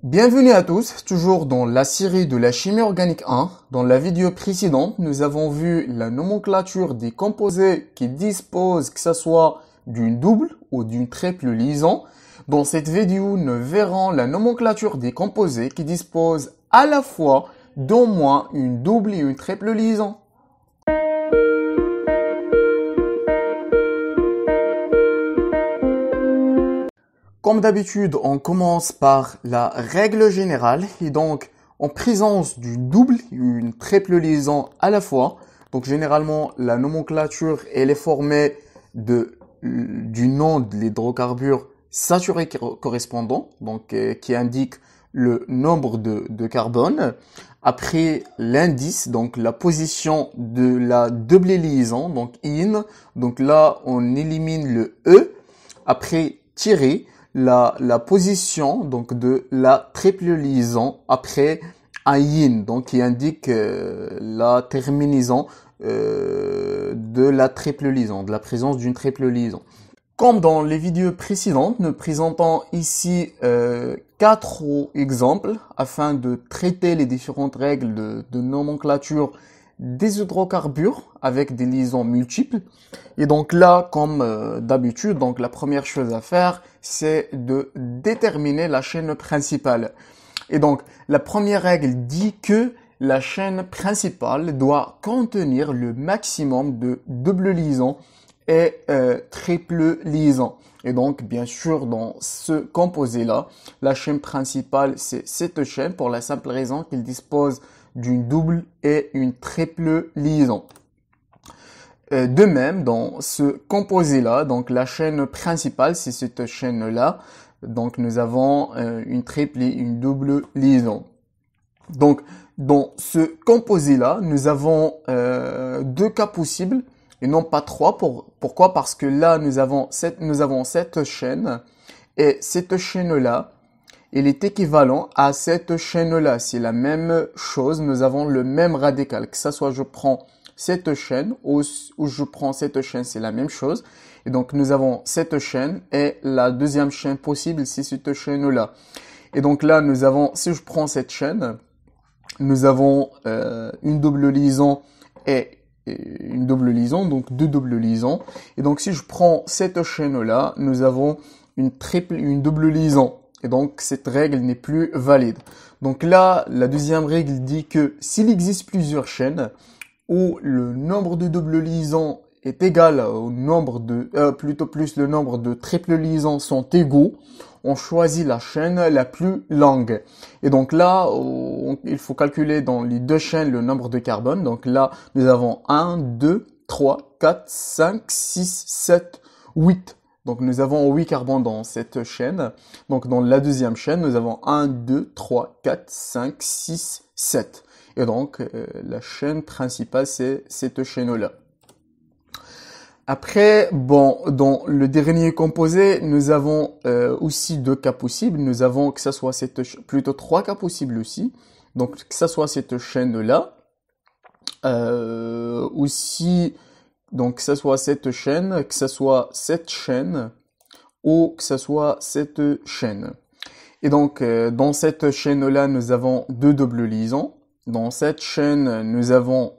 Bienvenue à tous, toujours dans la série de la chimie organique 1. Dans la vidéo précédente, nous avons vu la nomenclature des composés qui disposent que ce soit d'une double ou d'une triple liaison. Dans cette vidéo, nous verrons la nomenclature des composés qui disposent à la fois d'au moins une double et une triple liaison. Comme d'habitude, on commence par la règle générale et donc en présence d'une double et une triple liaison à la fois. Donc généralement, la nomenclature elle est formée du nom de l'hydrocarbure saturé correspondant, donc qui indique le nombre de carbone. Après l'indice, donc la position de la double liaison, donc in. Donc là, on élimine le E. Après tiret la position donc de la triple liaison après un yin, donc qui indique la terminaison de la triple liaison, de la présence d'une triple liaison. Comme dans les vidéos précédentes, nous présentons ici 4 exemples afin de traiter les différentes règles de nomenclature des hydrocarbures avec des liaisons multiples. Et donc là, comme d'habitude, donc la première chose à faire, c'est de déterminer la chaîne principale. Et donc, la première règle dit que la chaîne principale doit contenir le maximum de double liaison et triple liaison. Et donc, bien sûr, dans ce composé-là, la chaîne principale, c'est cette chaîne pour la simple raison qu'il dispose d'une double et une triple liaison. De même, dans ce composé-là, donc la chaîne principale, c'est cette chaîne-là. Donc, nous avons une triple et une double liaison. Donc, dans ce composé-là, nous avons 2 cas possibles et non pas 3. Pourquoi? Parce que là, nous avons cette chaîne et cette chaîne-là, il est équivalent à cette chaîne-là. C'est la même chose, nous avons le même radical. Que ça soit je prends cette chaîne ou je prends cette chaîne, c'est la même chose. Et donc nous avons cette chaîne et la deuxième chaîne possible, c'est cette chaîne-là. Et donc là, nous avons, si je prends cette chaîne, nous avons une double liaison et une double liaison, donc 2 doubles liaisons. Et donc si je prends cette chaîne-là, nous avons une double liaison. Et donc, cette règle n'est plus valide. Donc là, la deuxième règle dit que s'il existe plusieurs chaînes où le nombre de double liaisons est égal au nombre plus le nombre de triple liaisons sont égaux, on choisit la chaîne la plus longue. Et donc là, il faut calculer dans les 2 chaînes le nombre de carbone. Donc là, nous avons 1, 2, 3, 4, 5, 6, 7, 8. Donc, nous avons 8 carbones dans cette chaîne. Donc, dans la deuxième chaîne, nous avons 1, 2, 3, 4, 5, 6, 7. Et donc, la chaîne principale, c'est cette chaîne-là. Après, bon, dans le dernier composé, nous avons aussi 2 cas possibles. Nous avons que ça soit plutôt 3 cas possibles aussi. Donc, que ça soit cette chaîne-là. Aussi... Donc, que ce soit cette chaîne, que ce soit cette chaîne, ou que ce soit cette chaîne. Et donc, dans cette chaîne-là, nous avons 2 doubles liaisons. Dans cette chaîne, nous avons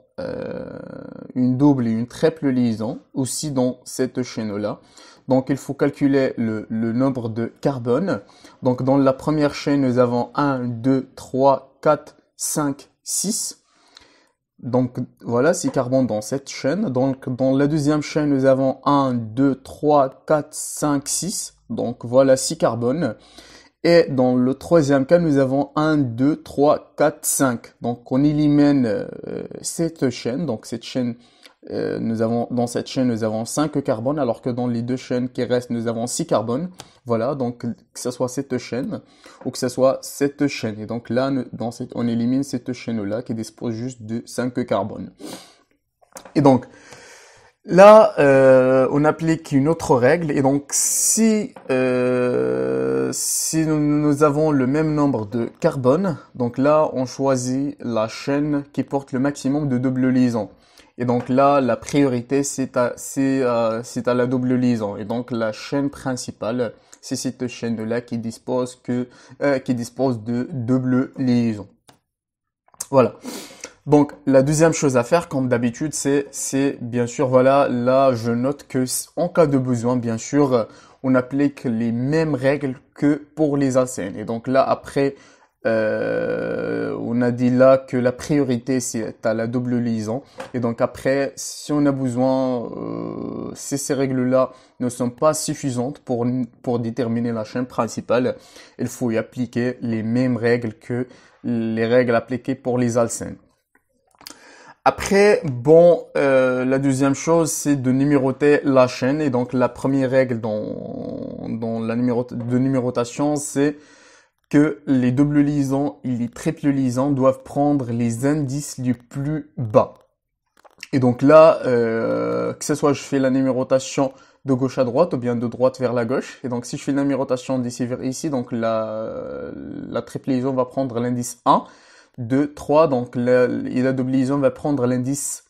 une double et une triple liaison, aussi dans cette chaîne-là. Donc, il faut calculer le nombre de carbone. Donc, dans la première chaîne, nous avons 1, 2, 3, 4, 5, 6. Donc, voilà, 6 carbones dans cette chaîne. Donc, dans la deuxième chaîne, nous avons 1, 2, 3, 4, 5, 6. Donc, voilà, 6 carbones. Et dans le troisième cas, nous avons 1, 2, 3, 4, 5. Donc, on élimine cette chaîne. Donc, cette chaîne, dans cette chaîne, nous avons 5 carbones, alors que dans les 2 chaînes qui restent, nous avons 6 carbones. Voilà, donc que ce soit cette chaîne ou que ce soit cette chaîne. Et donc là, on élimine cette chaîne-là qui dispose juste de 5 carbones. Et donc, là, on applique une autre règle. Et donc, si nous avons le même nombre de carbone, donc là, on choisit la chaîne qui porte le maximum de double liaison. Et donc là, la priorité, c'est à la double liaison. Et donc, la chaîne principale, c'est cette chaîne-là qui dispose de double liaison. Voilà. Donc, la deuxième chose à faire, comme d'habitude, c'est bien sûr, voilà, là, je note que en cas de besoin, bien sûr, on applique les mêmes règles que pour les alcènes. Et donc là, après, on a dit là que la priorité, c'est à la double liaison. Et donc après, si on a besoin, si ces règles-là ne sont pas suffisantes pour déterminer la chaîne principale, il faut y appliquer les mêmes règles que les règles appliquées pour les alcènes. Après, bon, la deuxième chose, c'est de numéroter la chaîne. Et donc, la première règle dans la de numérotation, c'est que les doubles liaisons et les triples liaisons doivent prendre les indices les plus bas. Et donc là, que ce soit je fais la numérotation de gauche à droite ou bien de droite vers la gauche. Et donc, si je fais la numérotation d'ici vers ici, donc la triple liaison va prendre l'indice 1. 2, 3, donc la double liaison va prendre l'indice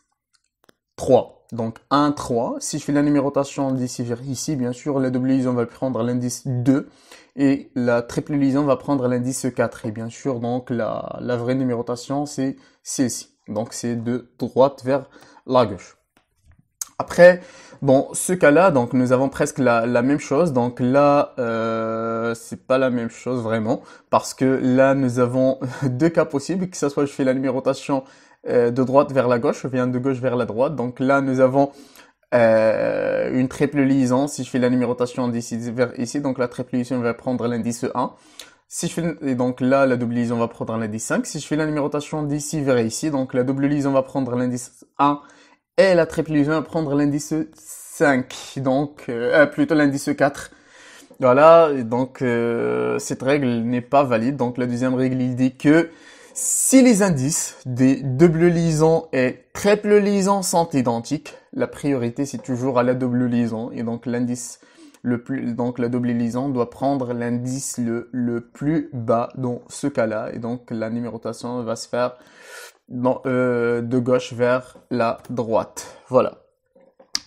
3. Donc 1, 3. Si je fais la numérotation d'ici vers ici, bien sûr, la double liaison va prendre l'indice 2 et la triple liaison va prendre l'indice 4. Et bien sûr, donc la vraie numérotation, c'est celle-ci. Donc c'est de droite vers la gauche. Après, bon, ce cas-là, donc nous avons presque la même chose. Donc là, c'est pas la même chose vraiment, parce que là, nous avons deux cas possibles, que ce soit je fais la numérotation de droite vers la gauche, ou bien de gauche vers la droite. Donc là, nous avons une triple liaison. Si je fais la numérotation d'ici vers ici, donc la triple liaison va prendre l'indice 1. Si je fais, et donc là, la double liaison va prendre l'indice 5. Si je fais la numérotation d'ici vers ici, donc la double liaison va prendre l'indice 1. Et la triple liaison va prendre l'indice 5, donc plutôt l'indice 4. Voilà, donc cette règle n'est pas valide. Donc la deuxième règle, il dit que si les indices des doubles liaisons et triples liaisons sont identiques, la priorité c'est toujours à la double liaison. Et donc l'indice donc la double liaison doit prendre l'indice le plus bas dans ce cas-là. Et donc la numérotation va se faire de gauche vers la droite. Voilà.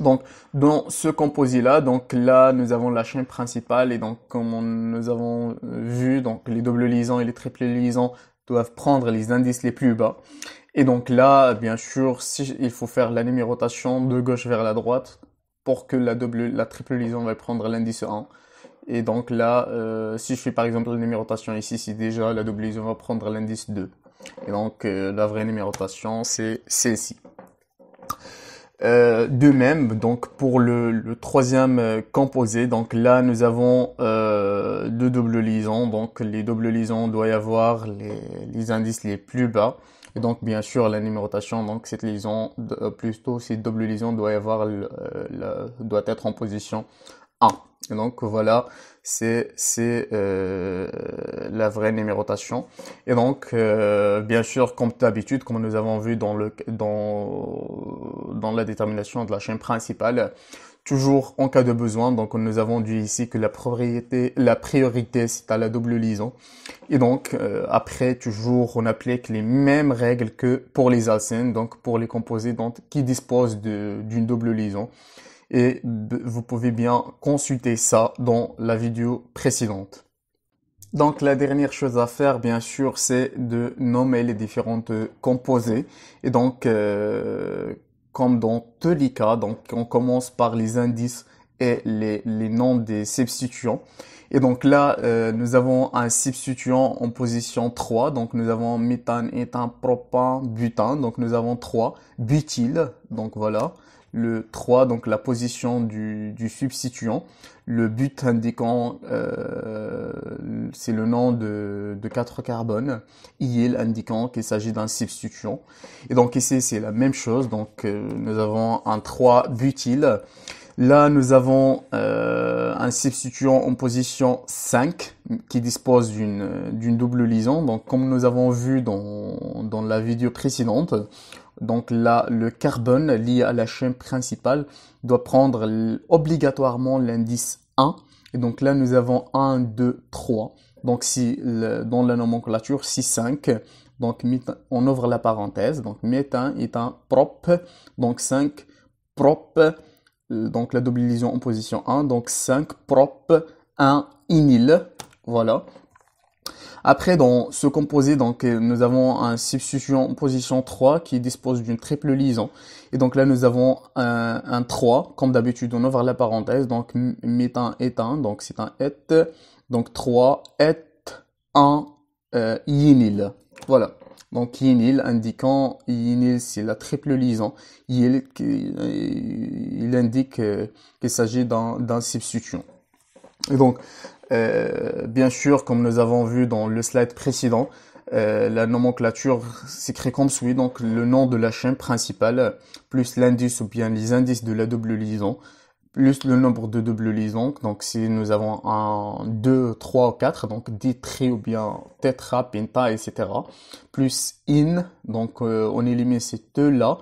Donc, dans ce composé-là, donc là, nous avons la chaîne principale et donc, comme nous avons vu, donc les doubles liaisons et les triples liaisons doivent prendre les indices les plus bas. Et donc là, bien sûr, il faut faire la numérotation de gauche vers la droite pour que la triple liaison va prendre l'indice 1. Et donc là, si je fais par exemple la numérotation ici, c'est déjà la double liaison va prendre l'indice 2. Et donc, la vraie numérotation, c'est celle-ci. De même, donc pour le troisième composé, donc là, nous avons deux doubles liaisons. Donc, les doubles liaisons doivent avoir les indices les plus bas. Et donc, bien sûr, la numérotation, donc cette liaison, plutôt cette double liaison doit être en position 1. Et donc voilà, c'est la vraie numérotation. Et donc bien sûr, comme d'habitude, comme nous avons vu dans la détermination de la chaîne principale, toujours en cas de besoin, donc nous avons dit ici que la priorité c'est à la double liaison. Et donc après toujours on applique les mêmes règles que pour les alcènes, donc pour les composés donc, qui disposent d'une double liaison. Et vous pouvez bien consulter ça dans la vidéo précédente. Donc la dernière chose à faire bien sûr c'est de nommer les différentes composés. Et donc comme dans tous les cas, donc on commence par les indices et les noms des substituants. Et donc là, nous avons un substituant en position 3. Donc nous avons méthane, éthane, propane, butane. Donc nous avons 3. Butyl, donc voilà. Le 3, donc la position du substituant. Le but indiquant, c'est le nom de 4 carbones. Il indiquant qu'il s'agit d'un substituant. Et donc ici, c'est la même chose. Donc nous avons un 3 butyl. Là, nous avons un substituant en position 5 qui dispose d'une double liaison. Donc, comme nous avons vu dans la vidéo précédente, donc là, le carbone lié à la chaîne principale doit prendre obligatoirement l'indice 1. Et donc là, nous avons 1, 2, 3. Donc, si dans la nomenclature, 6, 5. Donc, on ouvre la parenthèse. Donc, méthane est un prop. Donc, 5 prop. Donc la double liaison en position 1, donc 5 prop 1 inyl. Voilà. Après, dans ce composé, donc, nous avons un substituant en position 3 qui dispose d'une triple liaison. Et donc là, nous avons un 3, comme d'habitude, on ouvre la parenthèse, donc méthane, éthane, donc c'est un et, donc 3, et, 1, yinyl. Voilà. Donc yinyl indiquant, yinyl c'est la triple liaison. Il indique qu'il s'agit d'un substituant. Et donc, bien sûr, comme nous avons vu dans le slide précédent, la nomenclature s'écrit comme suit, donc le nom de la chaîne principale, plus l'indice ou bien les indices de la double liaison, plus le nombre de doubles liaisons. Donc si nous avons un, 2, 3 ou 4, donc ditri ou bien tétra, penta, etc. Plus in, donc on élimine ces deux-là.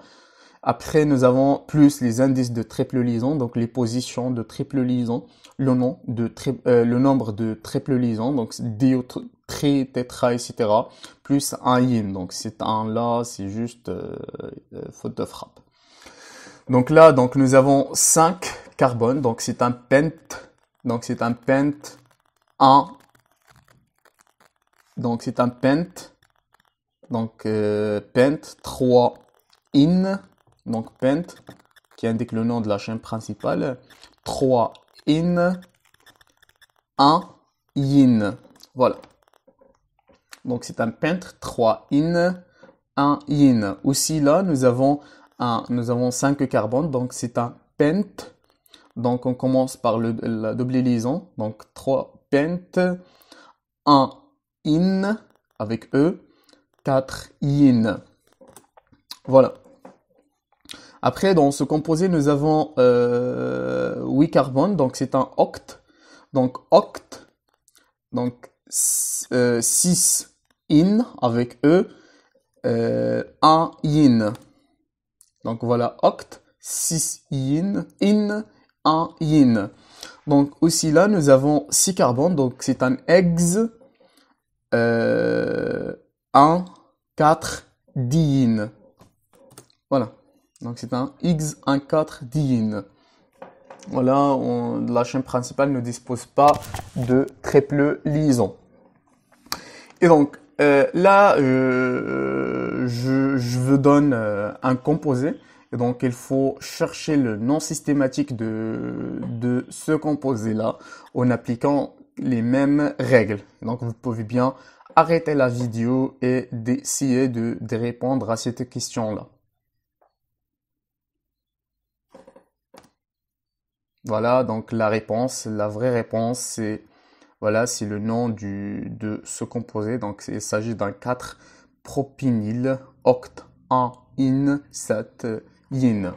Après, nous avons plus les indices de triple liaison, donc les positions de triple liaison, le nombre de triple liaison, donc dio, tri, tétra, etc. Plus un yin, donc c'est un là, c'est juste faute de frappe. Donc là, donc nous avons 5 carbones, donc c'est un pent, donc c'est un pent 1, donc c'est un pent, donc pent 3 in. Donc pent, qui indique le nom de la chaîne principale, 3 in, 1 yin. Voilà. Donc c'est un pent, 3 in, 1 yin. Aussi là, nous avons 5 carbones, donc c'est un pent. Donc on commence par la double liaison, donc 3 pent, 1 in, avec E, 4 yin. Voilà. Après, dans ce composé, nous avons 8 carbones, donc c'est un oct. Donc oct, donc 6 in avec E, 1 yin. Donc voilà, oct, 6 in, 1 yin. Donc aussi là, nous avons 6 carbones, donc c'est un ex, 1, 4 diin. Voilà. Donc c'est un X14 diin. Voilà, la chaîne principale ne dispose pas de triple liaison. Et donc là, je vous donne un composé. Et donc il faut chercher le nom systématique de ce composé-là en appliquant les mêmes règles. Donc vous pouvez bien arrêter la vidéo et d'essayer de répondre à cette question-là. Voilà, donc la réponse, la vraie réponse, c'est voilà, c'est le nom de ce composé. Donc il s'agit d'un 4 propinyl oct 1 in 7 yin.